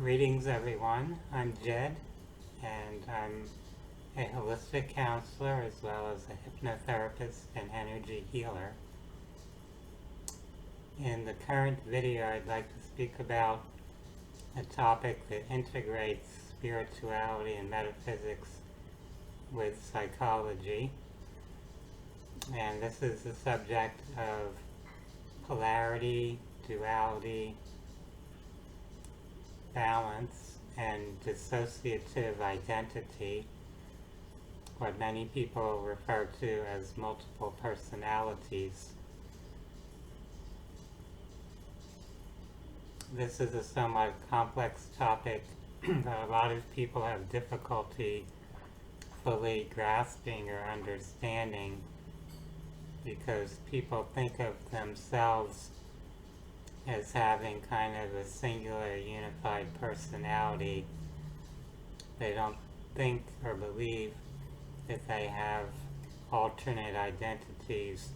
Greetings, everyone. I'm Jed, and I'm a holistic counselor as well as a hypnotherapist and energy healer. In the current video, I'd like to speak about a topic that integrates spirituality and metaphysics with psychology. And this is the subject of polarity, duality, balance, and dissociative identity, what many people refer to as multiple personalities. This is a somewhat complex topic that a lot of people have difficulty fully grasping or understanding, because people think of themselves as having kind of a singular unified personality. They don't think or believe that they have alternate identities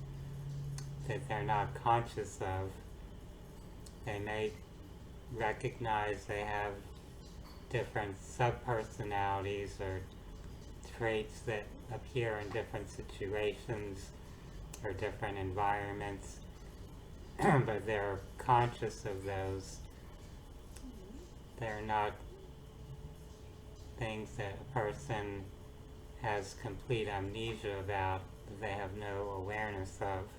that they're not conscious of. They may recognize they have different subpersonalities or traits that appear in different situations or different environments, but they're conscious of those. They're not things that a person has complete amnesia about, that they have no awareness of.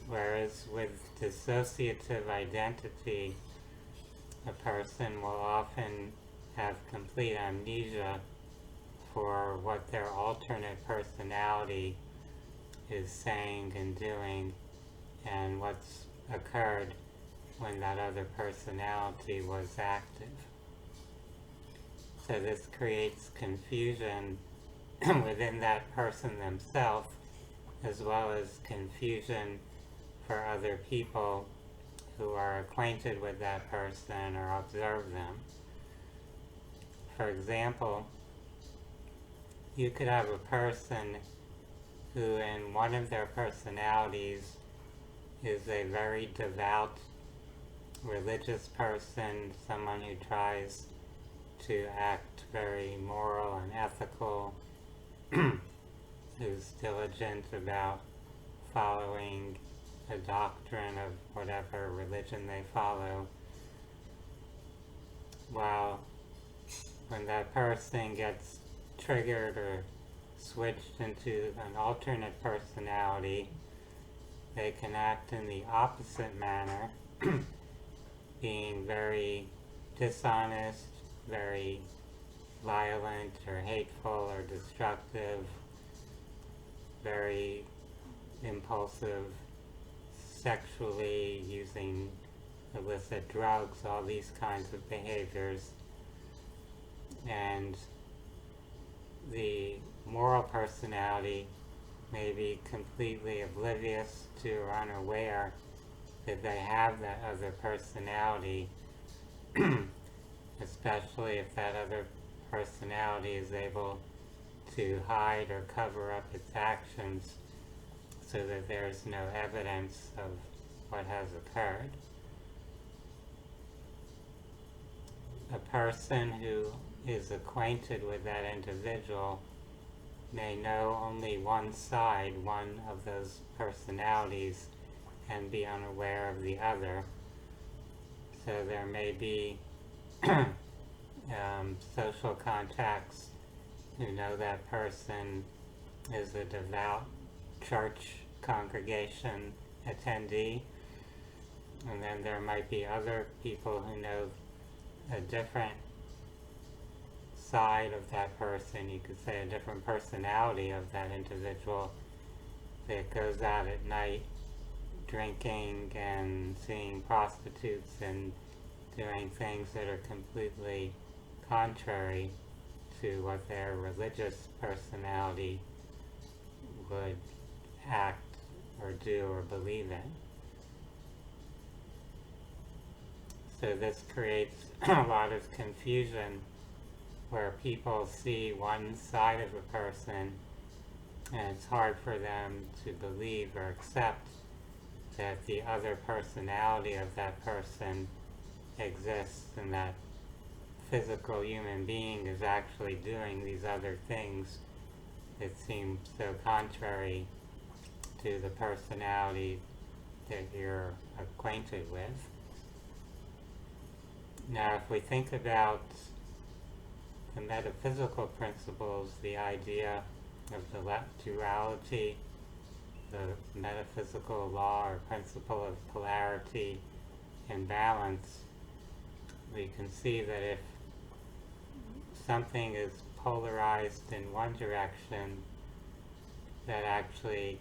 Whereas with dissociative identity, a person will often have complete amnesia for what their alternate personality is saying and doing, and what's occurred when that other personality was active. So this creates confusion within that person themselves, as well as confusion for other people who are acquainted with that person or observe them. For example, you could have a person who in one of their personalities is a very devout religious person, someone who tries to act very moral and ethical, who's diligent about following a doctrine of whatever religion they follow. While when that person gets triggered or switched into an alternate personality, they can act in the opposite manner, being very dishonest, very violent or hateful or destructive, very impulsive sexually, using illicit drugs, all these kinds of behaviors. And the moral personality may be completely oblivious to or unaware that they have that other personality, especially if that other personality is able to hide or cover up its actions so that there's no evidence of what has occurred. A person who is acquainted with that individual may know only one side, one of those personalities, and be unaware of the other. So there may be social contacts who know that person is a devout church congregation attendee, and then there might be other people who know a different side of that person, you could say a different personality of that individual, that goes out at night drinking and seeing prostitutes and doing things that are completely contrary to what their religious personality would act or do or believe in. So this creates a lot of confusion, where people see one side of a person and it's hard for them to believe or accept that the other personality of that person exists and that physical human being is actually doing these other things that seem so contrary to the personality that you're acquainted with. Now, if we think about the metaphysical principles, the idea of the duality, the metaphysical law or principle of polarity and balance, we can see that if something is polarized in one direction, that actually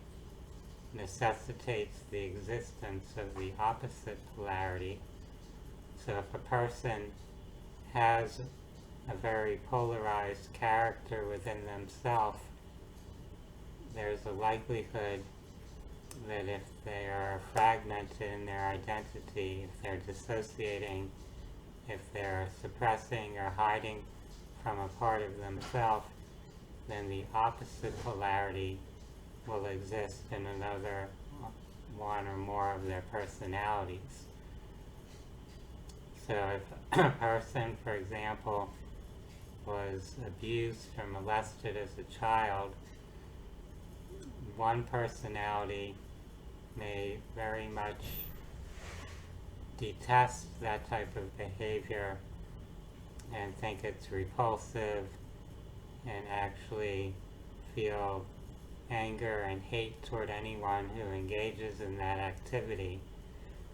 necessitates the existence of the opposite polarity. So if a person has a very polarized character within themselves, there's a likelihood that if they are fragmented in their identity, if they're dissociating, if they're suppressing or hiding from a part of themselves, then the opposite polarity will exist in another one or more of their personalities. So if a person, for example, was abused or molested as a child, one personality may very much detest that type of behavior and think it's repulsive and actually feel anger and hate toward anyone who engages in that activity.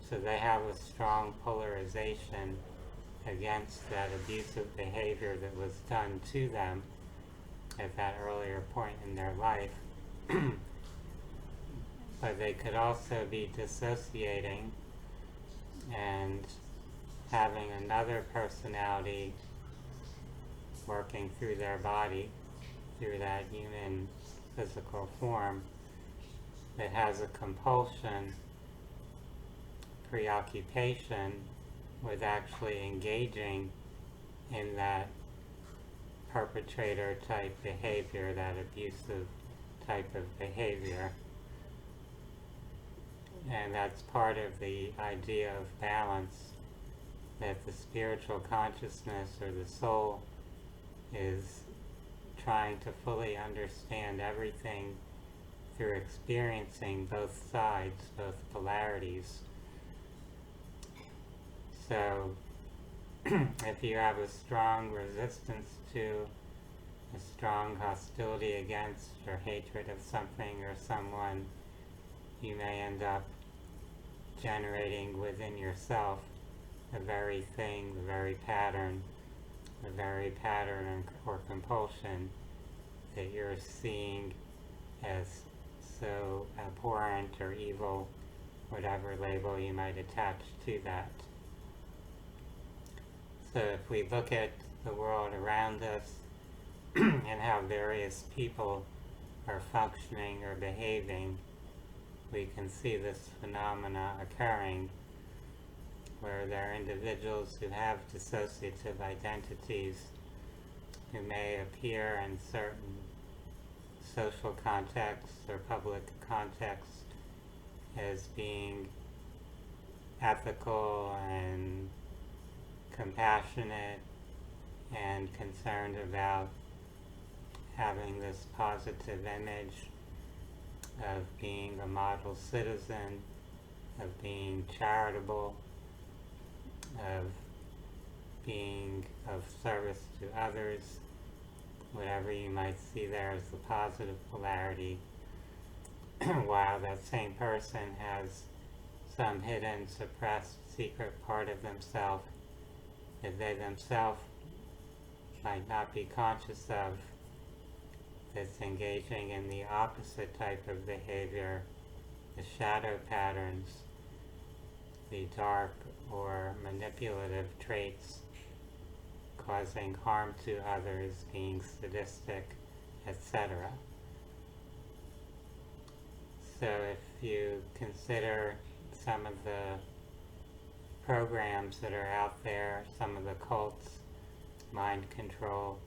So they have a strong polarization against that abusive behavior that was done to them at that earlier point in their life. But they could also be dissociating and having another personality working through their body, through that human physical form, that has a compulsion, preoccupation with actually engaging in that perpetrator type behavior, that abusive type of behavior. And that's part of the idea of balance, that the spiritual consciousness or the soul is trying to fully understand everything through experiencing both sides, both polarities. So if you have a strong resistance to, a strong hostility against, or hatred of something or someone, you may end up generating within yourself the very thing, the very pattern or compulsion that you're seeing as so abhorrent or evil, whatever label you might attach to that. So if we look at the world around us and how various people are functioning or behaving, we can see this phenomena occurring, where there are individuals who have dissociative identities who may appear in certain social contexts or public contexts as being ethical and compassionate and concerned about having this positive image of being a model citizen, of being charitable, of being of service to others, whatever you might see there as the positive polarity, while that same person has some hidden, suppressed, secret part of themselves that they themselves might not be conscious of, that's engaging in the opposite type of behavior, the shadow patterns, the dark or manipulative traits, causing harm to others, being sadistic, etc. So if you consider some of the programs that are out there, some of the cults, mind control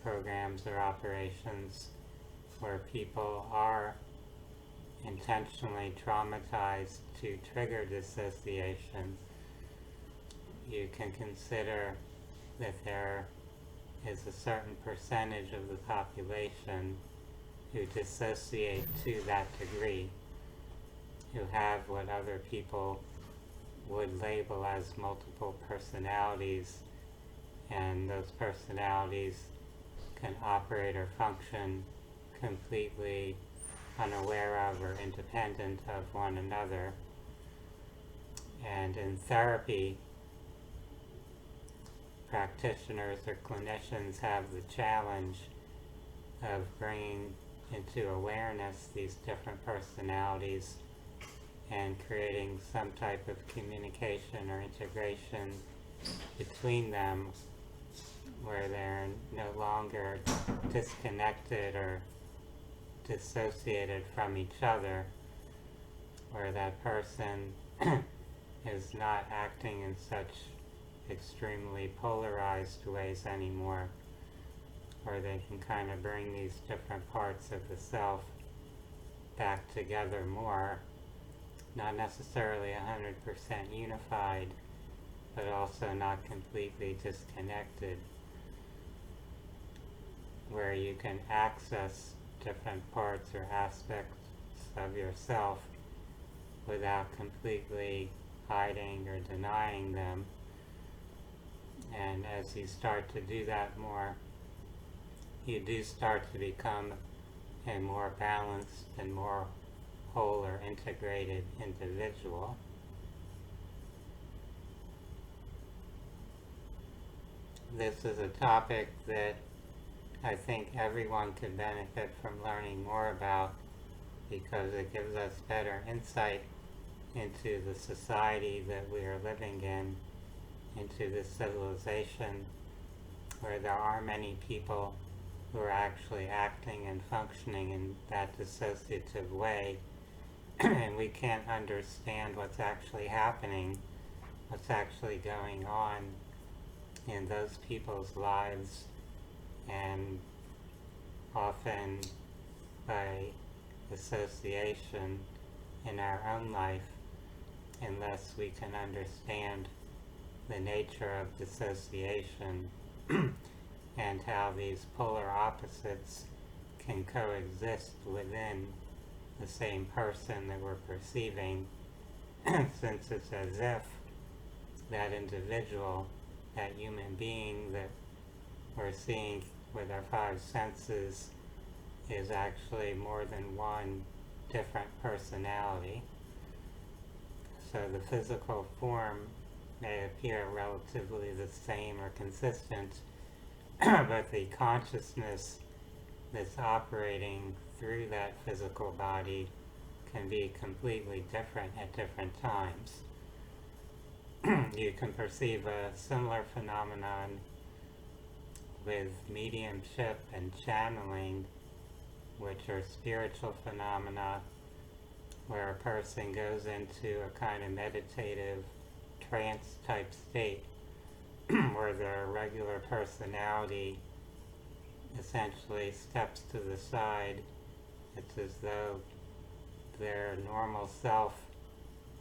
programs or operations, where people are intentionally traumatized to trigger dissociation, you can consider that there is a certain percentage of the population who dissociate to that degree, who have what other people would label as multiple personalities, and those personalities can operate or function completely unaware of or independent of one another. And in therapy, practitioners or clinicians have the challenge of bringing into awareness these different personalities and creating some type of communication or integration between them where they're no longer disconnected or dissociated from each other, where that person is not acting in such extremely polarized ways anymore, where they can kind of bring these different parts of the self back together more, not necessarily 100% unified, but also not completely disconnected, where you can access different parts or aspects of yourself without completely hiding or denying them. And as you start to do that more, you do start to become a more balanced and more whole or integrated individual. This is a topic that I think everyone could benefit from learning more about, because it gives us better insight into the society that we are living in, into this civilization where there are many people who are actually acting and functioning in that dissociative way, and we can't understand what's actually happening, what's actually going on in those people's lives, and often by association in our own life, unless we can understand the nature of dissociation and how these polar opposites can coexist within the same person that we're perceiving, since it's as if that individual, that human being that we're seeing with our five senses, is actually more than one different personality. So the physical form may appear relatively the same or consistent, but the consciousness that's operating through that physical body can be completely different at different times. You can perceive a similar phenomenon with mediumship and channeling, which are spiritual phenomena where a person goes into a kind of meditative trance type state where their regular personality essentially steps to the side. It's as though their normal self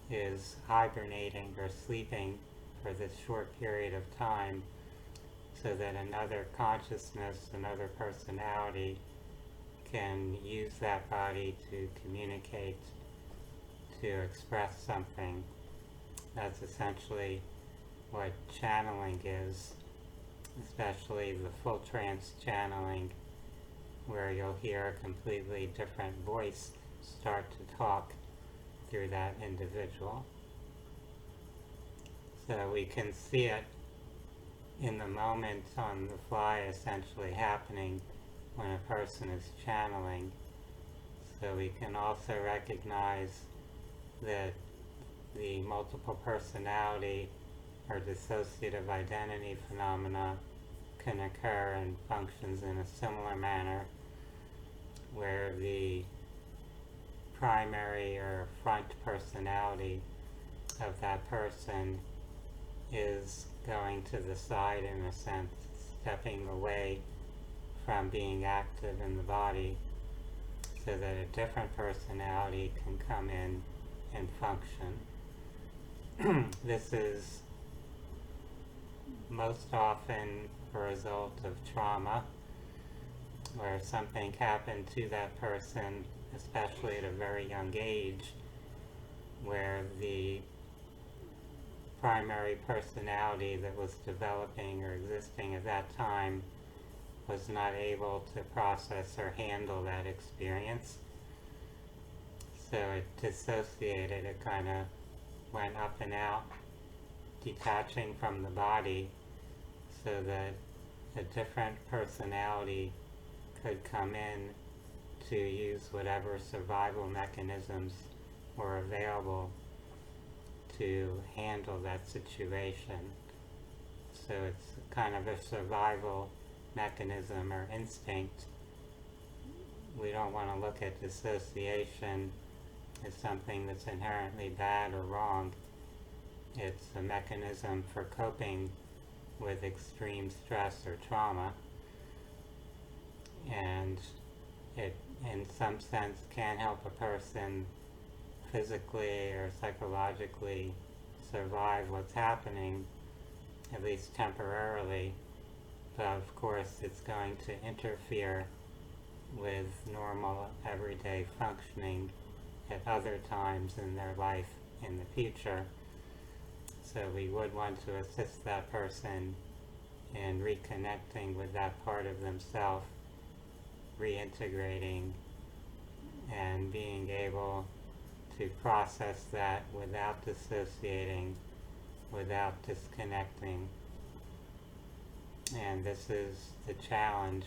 is hibernating or sleeping for this short period of time, so that another consciousness, another personality can use that body to communicate, to express something. That's essentially what channeling is, especially the full trance channeling, where you'll hear a completely different voice start to talk through that individual. So we can see it in the moment on the fly essentially happening when a person is channeling. So we can also recognize that the multiple personality or dissociative identity phenomena can occur and functions in a similar manner, where the primary or front personality of that person is going to the side, in a sense, stepping away from being active in the body, so that a different personality can come in and function. This is most often a result of trauma, where something happened to that person, especially at a very young age, where the primary personality that was developing or existing at that time was not able to process or handle that experience. So it dissociated, it kind of went up and out, detaching from the body, so that a different personality could come in to use whatever survival mechanisms were available to handle that situation. So it's kind of a survival mechanism or instinct. We don't want to look at dissociation as something that's inherently bad or wrong. It's a mechanism for coping with extreme stress or trauma, and it in some sense can help a person physically or psychologically survive what's happening, at least temporarily, but of course it's going to interfere with normal everyday functioning at other times in their life in the future. So we would want to assist that person in reconnecting with that part of themselves, reintegrating, and being able to process that without dissociating, without disconnecting. And this is the challenge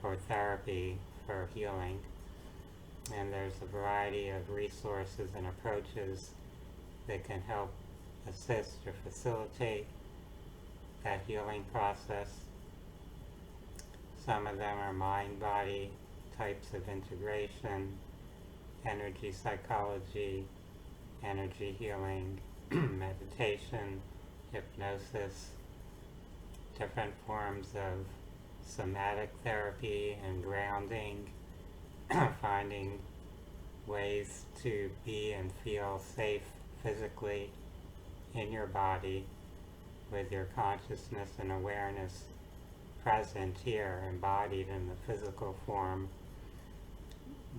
for therapy, for healing. And there's a variety of resources and approaches that can help assist or facilitate that healing process. Some of them are mind-body types of integration, energy psychology, energy healing, meditation, hypnosis, different forms of somatic therapy and grounding, finding ways to be and feel safe physically in your body with your consciousness and awareness present here, embodied in the physical form,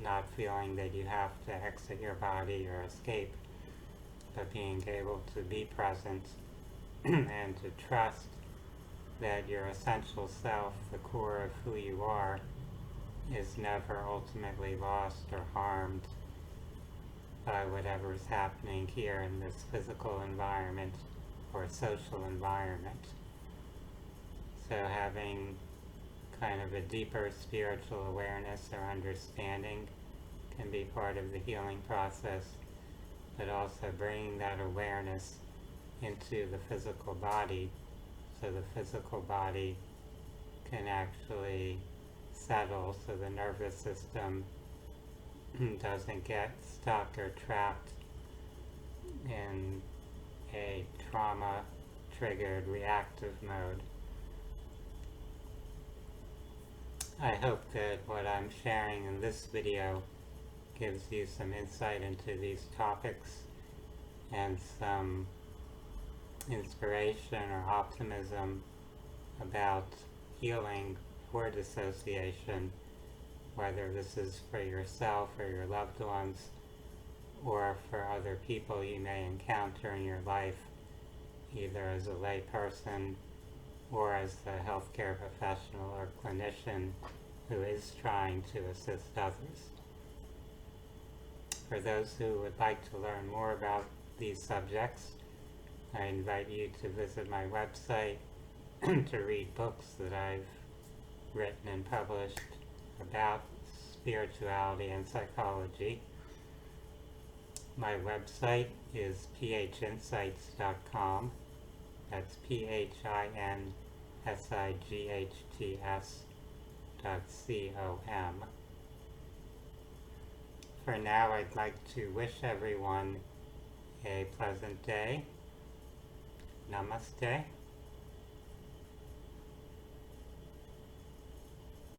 not feeling that you have to exit your body or escape, but being able to be present and to trust that your essential self, the core of who you are, is never ultimately lost or harmed by whatever's happening here in this physical environment or social environment. So having kind of a deeper spiritual awareness or understanding can be part of the healing process, but also bringing that awareness into the physical body, so the physical body can actually settle, so the nervous system doesn't get stuck or trapped in a trauma-triggered reactive mode. I hope that what I'm sharing in this video gives you some insight into these topics and some inspiration or optimism about healing for dissociation, whether this is for yourself or your loved ones, or for other people you may encounter in your life, either as a lay person or as a healthcare professional or clinician who is trying to assist others. For those who would like to learn more about these subjects, I invite you to visit my website to read books that I've written and published about spirituality and psychology. My website is phinsights.com. That's PHINSIGHTS.com. For now, I'd like to wish everyone a pleasant day. Namaste.